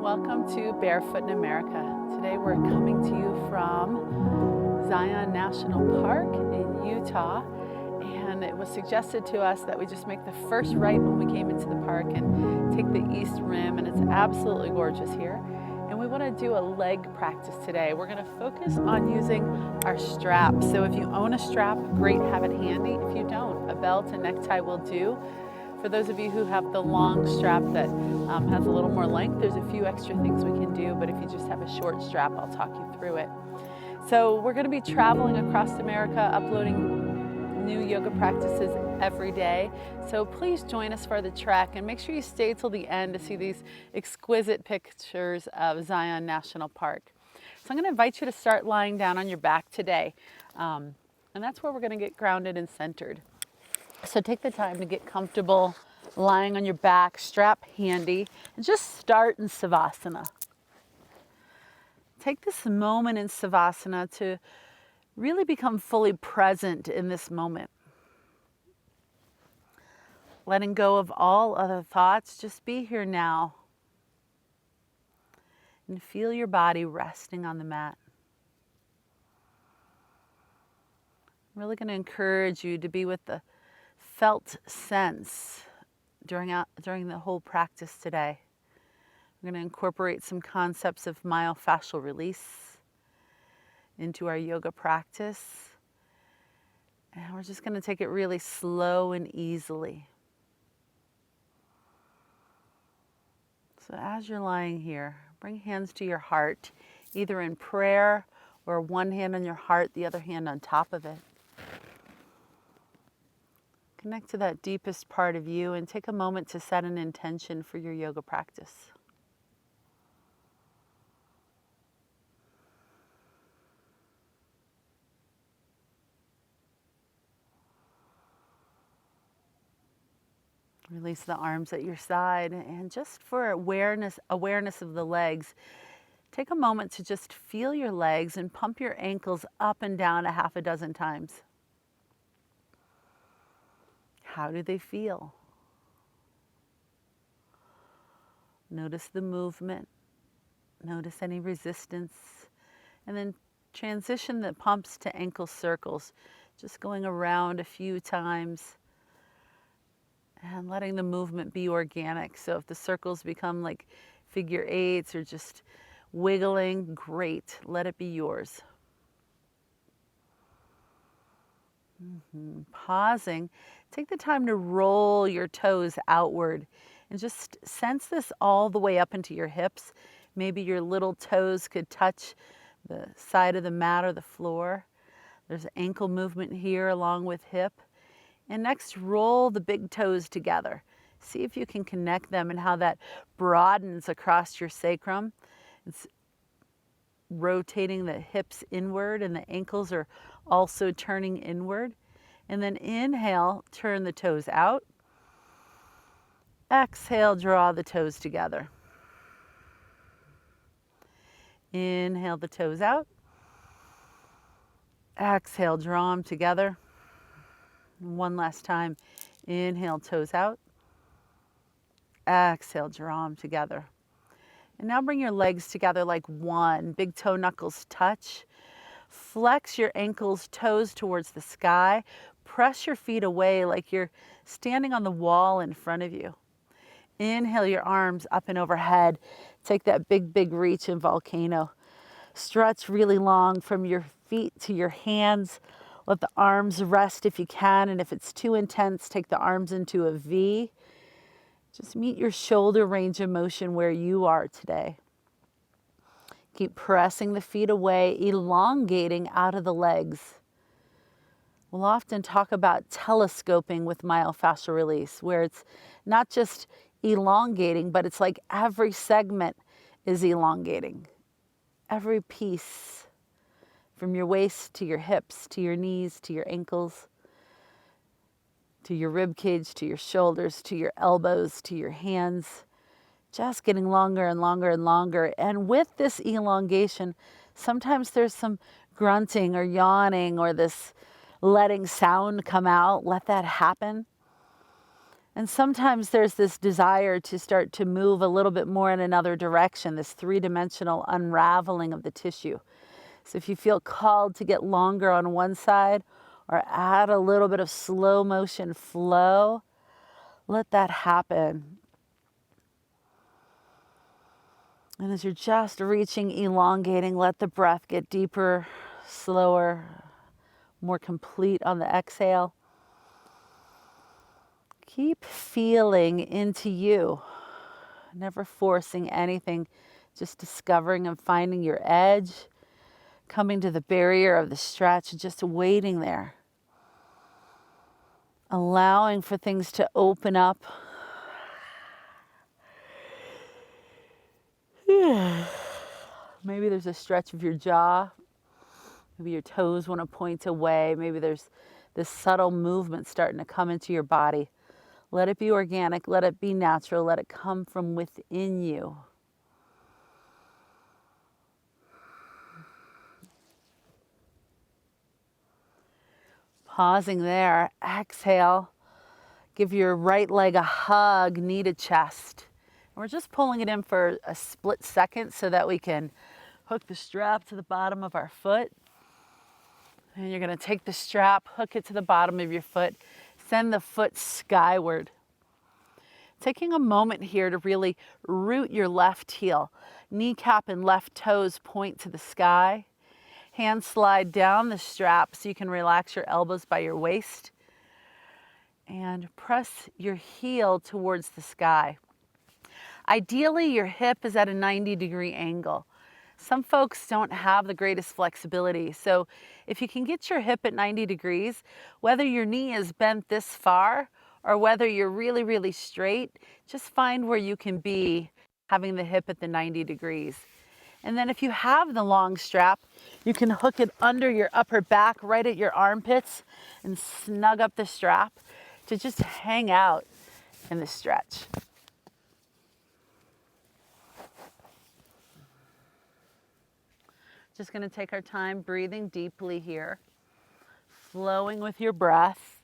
welcome to Barefoot in America. Today we're coming to you from Zion National Park in Utah, and it was suggested to us that we just make the first right when we came into the park and take the east rim, and it's absolutely gorgeous here. And we want to do a leg practice today. We're going to focus on using our strap. So if you own a strap, great, have it handy. If you don't, a belt and necktie will do. For those of you who have the long strap that has a little more length, there's a few extra things we can do, but if you just have a short strap, I'll talk you through it. So we're going to be traveling across America, uploading new yoga practices every day. So please join us for the trek and make sure you stay till the end to see these exquisite pictures of Zion National Park. So I'm going to invite you to start lying down on your back today. And that's where we're going to get grounded and centered. So take the time to get comfortable lying on your back, strap handy, and just start in Savasana. Take this moment in Savasana to really become fully present in this moment. Letting go of all other thoughts, just be here now. And feel your body resting on the mat. I'm really going to encourage you to be with the felt sense during the whole practice today. We're going to incorporate some concepts of myofascial release into our yoga practice. And we're just going to take it really slow and easily. So as you're lying here, bring hands to your heart, either in prayer or one hand on your heart, the other hand on top of it. Connect to that deepest part of you and take a moment to set an intention for your yoga practice. Release the arms at your side, and just for awareness of the legs, take a moment to just feel your legs and pump your ankles up and down a half a dozen times. How do they feel? Notice the movement. Notice any resistance. And then transition the pumps to ankle circles, just going around a few times and letting the movement be organic. So if the circles become like figure eights or just wiggling, great. Let it be yours. Pausing, take the time to roll your toes outward and just sense this all the way up into your hips. Maybe your little toes could touch the side of the mat or the floor. There's ankle movement here along with hip. And next, roll the big toes together. See if you can connect them and how that broadens across your sacrum. It's rotating the hips inward and the ankles are also turning inward. And then inhale, turn the toes out. Exhale, draw the toes together. Inhale the toes out. Exhale, draw them together. One last time. Inhale, toes out. Exhale, draw them together. And now bring your legs together like one. Big toe knuckles touch. Flex your ankles, toes towards the sky. Press your feet away like you're standing on the wall in front of you. Inhale your arms up and overhead. Take that big, big reach in volcano. Stretch really long from your feet to your hands. Let the arms rest if you can, and if it's too intense, take the arms into a V. Just meet your shoulder range of motion where you are today. Keep pressing the feet away, elongating out of the legs. We'll often talk about telescoping with myofascial release, where it's not just elongating, but it's like every segment is elongating. Every piece, from your waist to your hips, to your knees, to your ankles, to your rib cage, to your shoulders, to your elbows, to your hands, just getting longer and longer and longer. And with this elongation, sometimes there's some grunting or yawning or this letting sound come out. Let that happen. And sometimes there's this desire to start to move a little bit more in another direction, this three-dimensional unraveling of the tissue. So if you feel called to get longer on one side or add a little bit of slow motion flow, let that happen. And as you're just reaching, elongating, let the breath get deeper, slower, more complete on the exhale. Keep feeling into you, never forcing anything, just discovering and finding your edge, coming to the barrier of the stretch, just waiting there. Allowing for things to open up. Maybe there's a stretch of your jaw. Maybe your toes want to point away. Maybe there's this subtle movement starting to come into your body. Let it be organic. Let it be natural. Let it come from within you. Pausing there. Exhale. Give your right leg a hug, knee to chest. And we're just pulling it in for a split second so that we can hook the strap to the bottom of our foot. And you're going to take the strap, hook it to the bottom of your foot, send the foot skyward. Taking a moment here to really root your left heel. Kneecap and left toes point to the sky. Hands slide down the strap so you can relax your elbows by your waist. And press your heel towards the sky. Ideally, your hip is at a 90-degree angle. Some folks don't have the greatest flexibility, so if you can get your hip at 90 degrees, whether your knee is bent this far or whether you're really, really straight, just find where you can be having the hip at the 90 degrees. And then if you have the long strap, you can hook it under your upper back, right at your armpits, and snug up the strap to just hang out in the stretch. Just going to take our time breathing deeply here, flowing with your breath.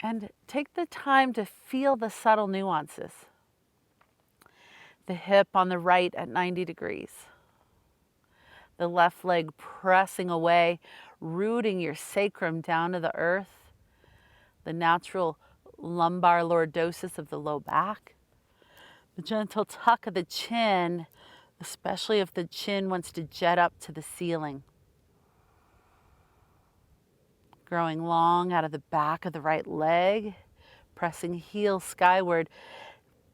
And take the time to feel the subtle nuances. The hip on the right at 90 degrees. The left leg pressing away, rooting your sacrum down to the earth. The natural lumbar lordosis of the low back. The gentle tuck of the chin, especially if the chin wants to jet up to the ceiling. Growing long out of the back of the right leg, pressing heel skyward,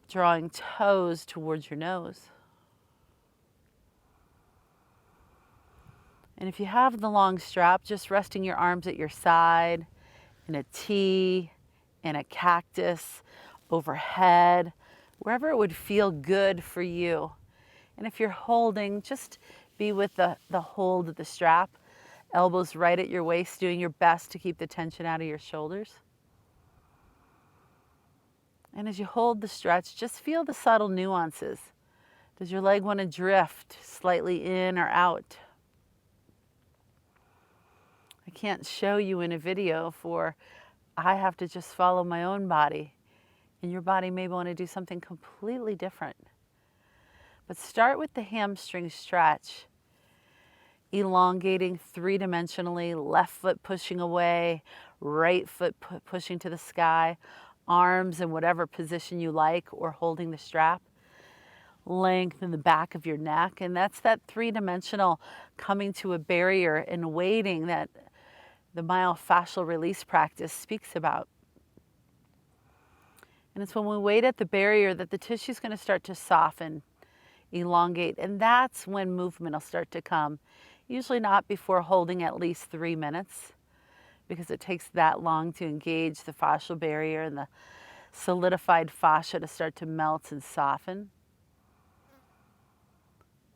drawing toes towards your nose. And if you have the long strap, just resting your arms at your side, in a T, in a cactus, overhead, wherever it would feel good for you. And if you're holding, just be with the hold of the strap, elbows right at your waist, doing your best to keep the tension out of your shoulders. And as you hold the stretch, just feel the subtle nuances. Does your leg want to drift slightly in or out? I can't show you in a video for I have to just follow my own body. And your body may want to do something completely different. But start with the hamstring stretch. Elongating three-dimensionally, left foot pushing away, right foot pushing to the sky, arms in whatever position you like or holding the strap. Lengthen the back of your neck, and that's that three-dimensional coming to a barrier and waiting that the myofascial release practice speaks about. And it's when we wait at the barrier that the tissue is going to start to soften, elongate, and that's when movement will start to come. Usually not before holding at least 3 minutes, because it takes that long to engage the fascial barrier and the solidified fascia to start to melt and soften.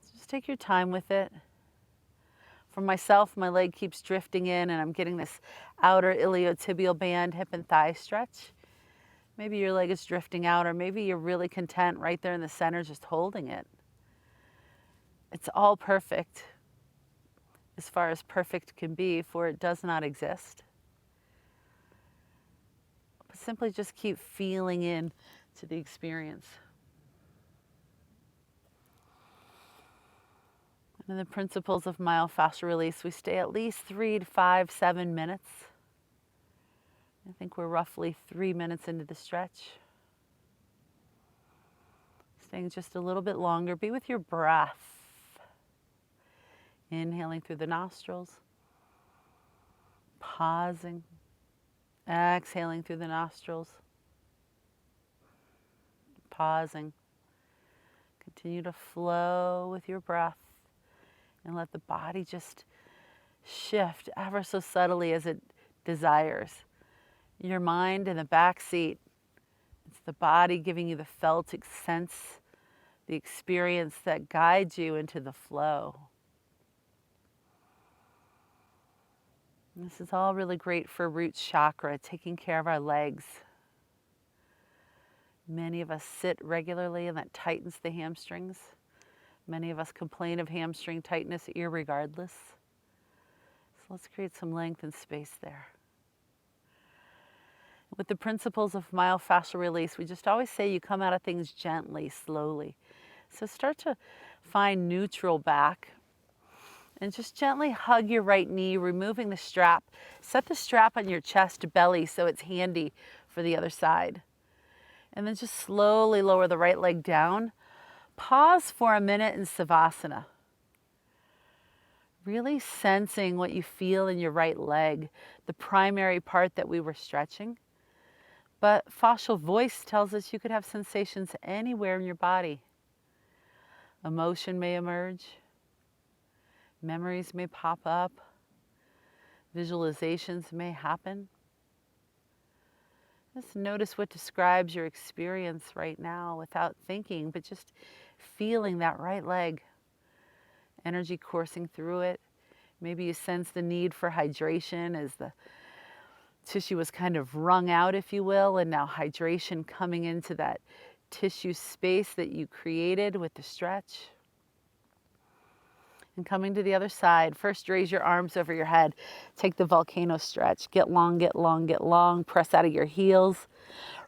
So just take your time with it. For myself, my leg keeps drifting in and I'm getting this outer iliotibial band, hip and thigh stretch. Maybe your leg is drifting out, or maybe you're really content right there in the center just holding it. It's all perfect, as far as perfect can be, for it does not exist. simply just keep feeling in to the experience. And in the principles of myofascial release, we stay at least 3 to 5, 7 minutes. I think we're roughly 3 minutes into the stretch. Staying just a little bit longer. Be with your breath. Inhaling through the nostrils. Pausing. Exhaling through the nostrils. Pausing. Continue to flow with your breath and let the body just shift ever so subtly as it desires. Your mind in the back seat. It's the body giving you the felt sense, the experience that guides you into the flow. And this is all really great for root chakra, taking care of our legs. Many of us sit regularly and that tightens the hamstrings. Many of us complain of hamstring tightness irregardless. So let's create some length and space there. With the principles of myofascial release, we just always say you come out of things gently, slowly. So start to find neutral back and just gently hug your right knee, removing the strap. Set the strap on your chest belly so it's handy for the other side. And then just slowly lower the right leg down. Pause for a minute in Savasana. Really sensing what you feel in your right leg, the primary part that we were stretching. But fascial voice tells us you could have sensations anywhere in your body. Emotion may emerge. Memories may pop up. Visualizations may happen. Just notice what describes your experience right now without thinking, but just feeling that right leg. Energy coursing through it. Maybe you sense the need for hydration as the tissue was kind of wrung out, if you will, and now hydration coming into that tissue space that you created with the stretch. And coming to the other side, first raise your arms over your head. Take the volcano stretch. Get long, get long, get long. Press out of your heels.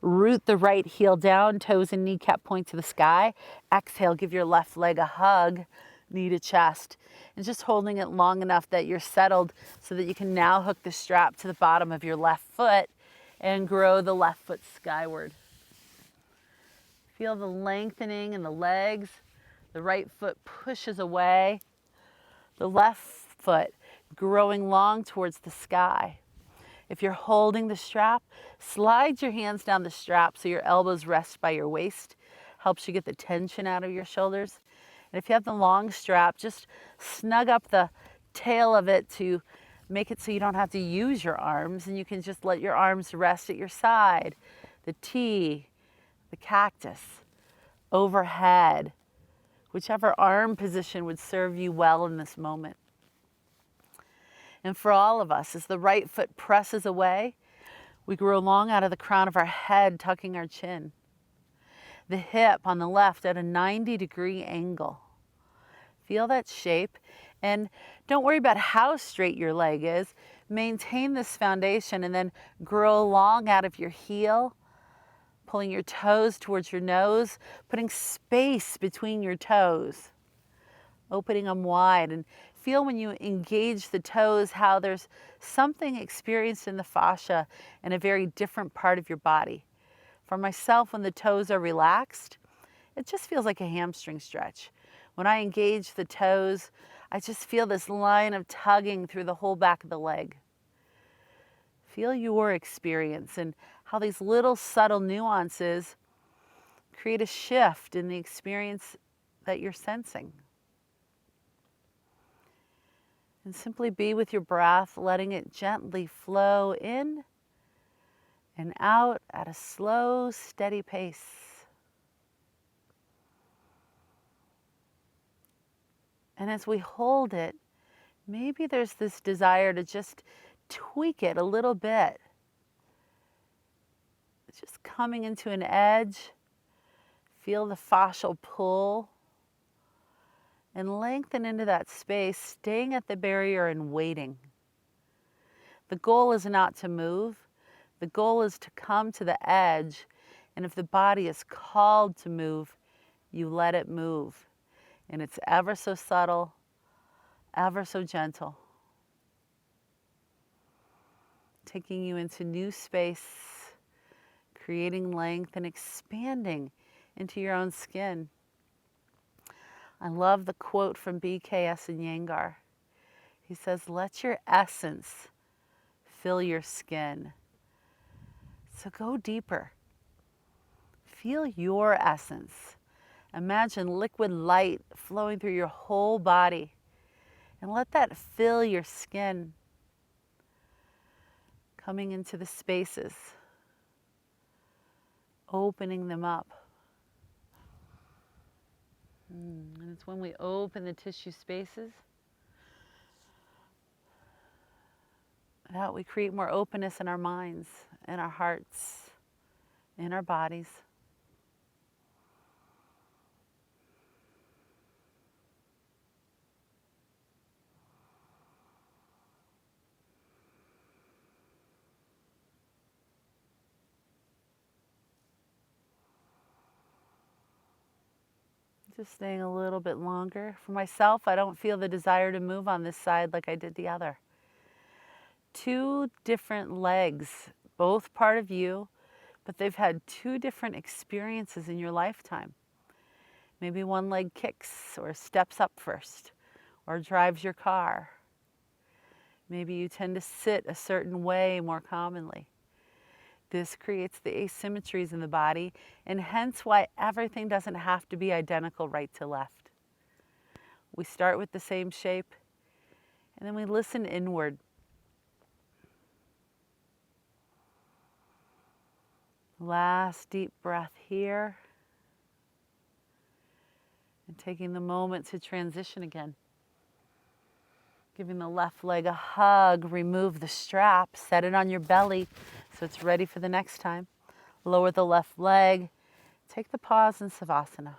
Root the right heel down, toes and kneecap point to the sky. Exhale, give your left leg a hug, knee to chest. And just holding it long enough that you're settled so that you can now hook the strap to the bottom of your left foot and grow the left foot skyward. Feel the lengthening in the legs. The right foot pushes away. The left foot growing long towards the sky. If you're holding the strap, slide your hands down the strap so your elbows rest by your waist. Helps you get the tension out of your shoulders. And if you have the long strap, just snug up the tail of it to make it so you don't have to use your arms, and you can just let your arms rest at your side. The T, the cactus, overhead, whichever arm position would serve you well in this moment. And for all of us, as the right foot presses away, we grow long out of the crown of our head, tucking our chin. The hip on the left at a 90-degree angle. Feel that shape. And don't worry about how straight your leg is. Maintain this foundation and then grow long out of your heel, pulling your toes towards your nose, putting space between your toes, opening them wide. And feel when you engage the toes how there's something experienced in the fascia in a very different part of your body. For myself, when the toes are relaxed, it just feels like a hamstring stretch. When I engage the toes, I just feel this line of tugging through the whole back of the leg. Feel your experience and how these little subtle nuances create a shift in the experience that you're sensing. And simply be with your breath, letting it gently flow in and out at a slow, steady pace. And as we hold it, maybe there's this desire to just tweak it a little bit. It's just coming into an edge. Feel the fascial pull. And lengthen into that space, staying at the barrier and waiting. The goal is not to move. The goal is to come to the edge, and if the body is called to move, you let it move. And it's ever so subtle, ever so gentle, taking you into new space, creating length and expanding into your own skin. I love the quote from BKS and Yangar. He says, "Let your essence fill your skin." So go deeper. Feel your essence. Imagine liquid light flowing through your whole body, and let that fill your skin, coming into the spaces, opening them up. And it's when we open the tissue spaces that we create more openness in our minds, in our hearts, in our bodies. Just staying a little bit longer. For myself, I don't feel the desire to move on this side like I did the other. Two different legs, both part of you, but they've had two different experiences in your lifetime. Maybe one leg kicks or steps up first or drives your car. Maybe you tend to sit a certain way more commonly. This creates the asymmetries in the body, and hence why everything doesn't have to be identical right to left. We start with the same shape, and then we listen inward. Last deep breath here, and taking the moment to transition again. Giving the left leg a hug, remove the strap, set it on your belly so it's ready for the next time. Lower the left leg, take the pause in Savasana.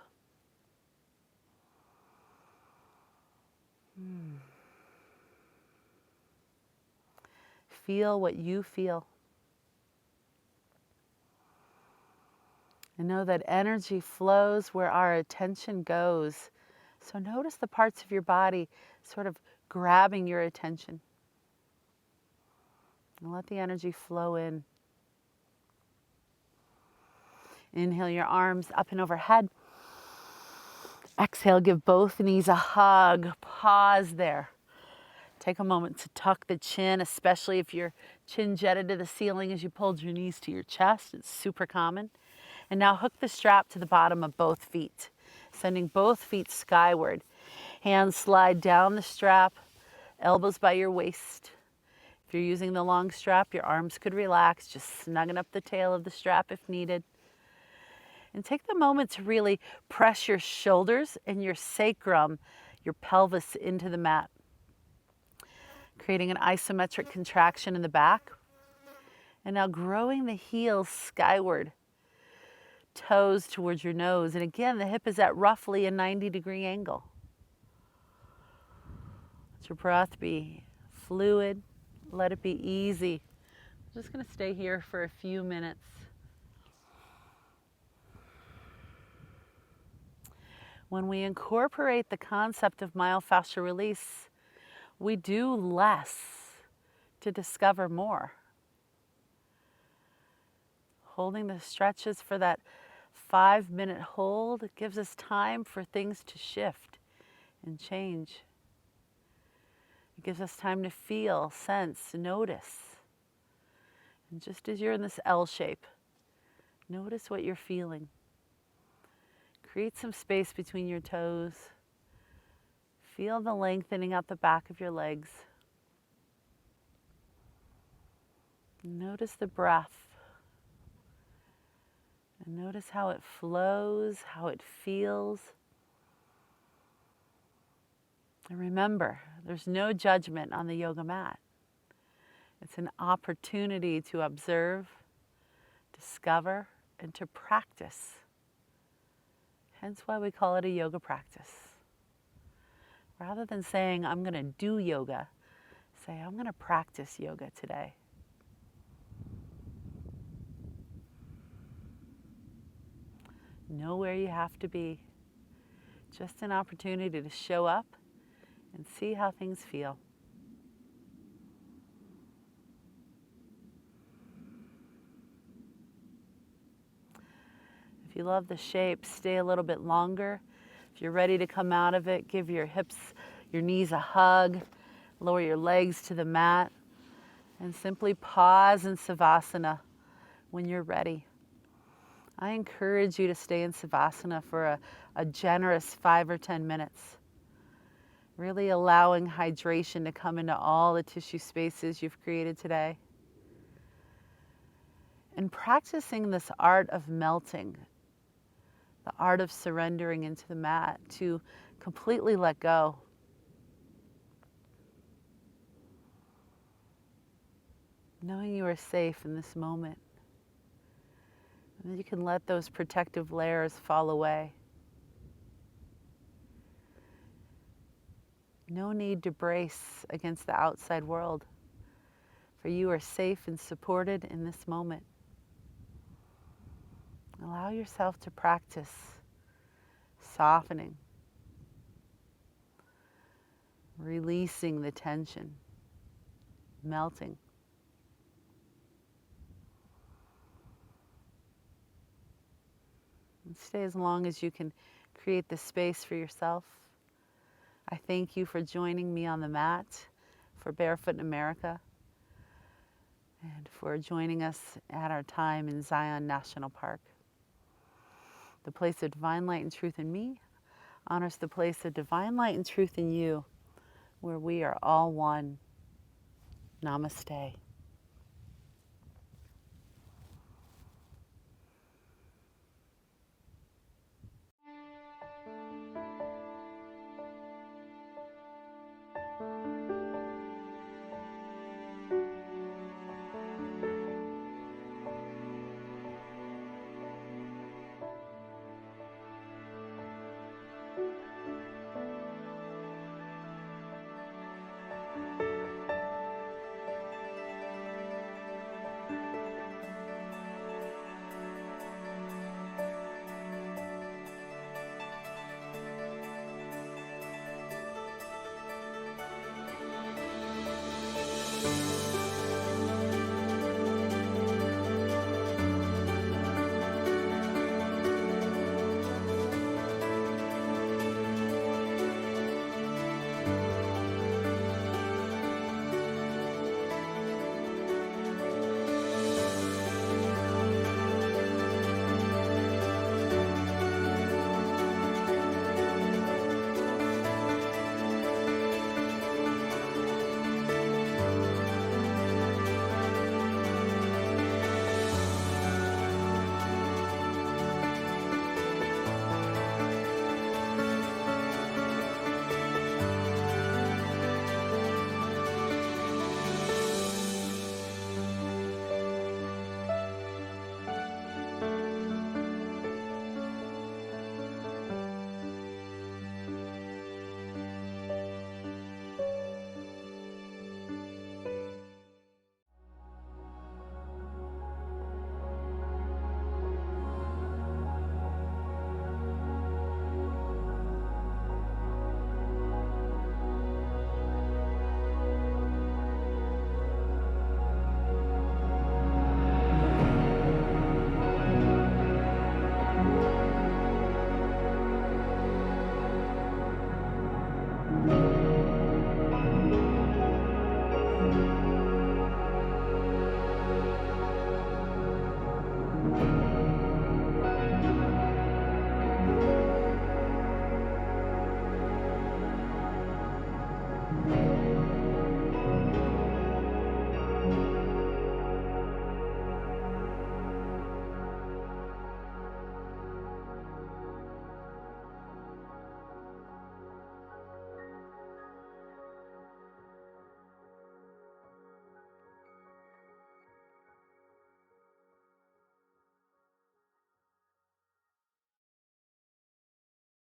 Feel what you feel. And know that energy flows where our attention goes. So notice the parts of your body sort of grabbing your attention. And let the energy flow in. Inhale your arms up and overhead. Exhale, give both knees a hug. Pause there. Take a moment to tuck the chin, especially if your chin jetted to the ceiling as you pulled your knees to your chest. It's super common. And now hook the strap to the bottom of both feet, sending both feet skyward. Hands slide down the strap, elbows by your waist. If you're using the long strap, your arms could relax, just snugging up the tail of the strap if needed. And take the moment to really press your shoulders and your sacrum, your pelvis into the mat, creating an isometric contraction in the back. And now growing the heels skyward, toes towards your nose. And again, the hip is at roughly a 90-degree angle. Let your breath be fluid. Let it be easy. I'm just going to stay here for a few minutes. When we incorporate the concept of myofascial release, we do less to discover more. Holding the stretches for that 5-minute hold gives us time for things to shift and change. It gives us time to feel, sense, notice. And just as you're in this L shape, notice what you're feeling. Create some space between your toes. Feel the lengthening out the back of your legs. Notice the breath. And notice how it flows, how it feels. And remember, there's no judgment on the yoga mat. It's an opportunity to observe, discover, and to practice. Hence why we call it a yoga practice. Rather than saying, I'm going to do yoga, say, I'm going to practice yoga today. Know where you have to be. Just an opportunity to show up and see how things feel. If you love the shape, stay a little bit longer. If you're ready to come out of it, give your hips, your knees a hug, lower your legs to the mat, and simply pause in Savasana when you're ready. I encourage you to stay in Savasana for a generous 5 or 10 minutes, really allowing hydration to come into all the tissue spaces you've created today. And practicing this art of melting, the art of surrendering into the mat to completely let go. Knowing you are safe in this moment. And that you can let those protective layers fall away. No need to brace against the outside world, for you are safe and supported in this moment. Allow yourself to practice softening, releasing the tension, melting. And stay as long as you can create the space for yourself. I thank you for joining me on the mat for Barefoot in America and for joining us at our time in Zion National Park. The place of divine light and truth in me honors the place of divine light and truth in you, where we are all one. Namaste.